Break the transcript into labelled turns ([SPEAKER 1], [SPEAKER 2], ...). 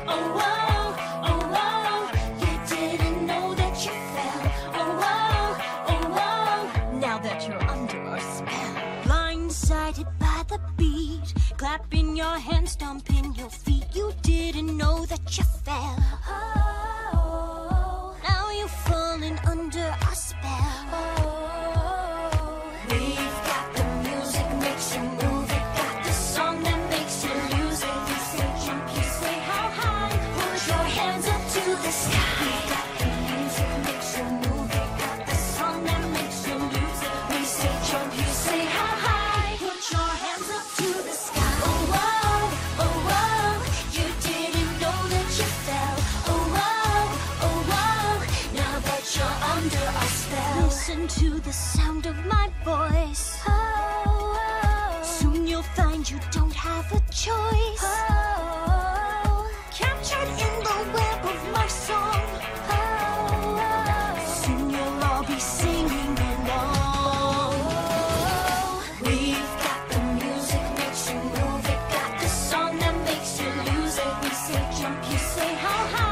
[SPEAKER 1] Oh, whoa, oh, whoa. You didn't know that you fell. Oh, whoa, oh, whoa. Now that you're under our spell. Blindsided by the beat, clapping your hands, stomping your feet. You didn't know that you fell. Oh, now you're falling under our spell. Oh, we've got the music, makes you move it. Got the song that makes you lose it. You say jump, you say how high. Put your hands up to the sky. We've got the music, makes you move it. Got the song that makes you lose it. We say jump, you say how high. Put your hands up to the sky. Oh, whoa, oh, whoa. You didn't know that you fell. Oh, whoa, oh, whoa. Now that you're under our spell. Listen to the sound of my voice. Oh, soon you'll find you don't have a choice. Oh, captured in the web of my song. Oh, soon you'll all be singing along. We've got the music, makes you move it. Got the song that makes you lose it. We say jump, you say how high.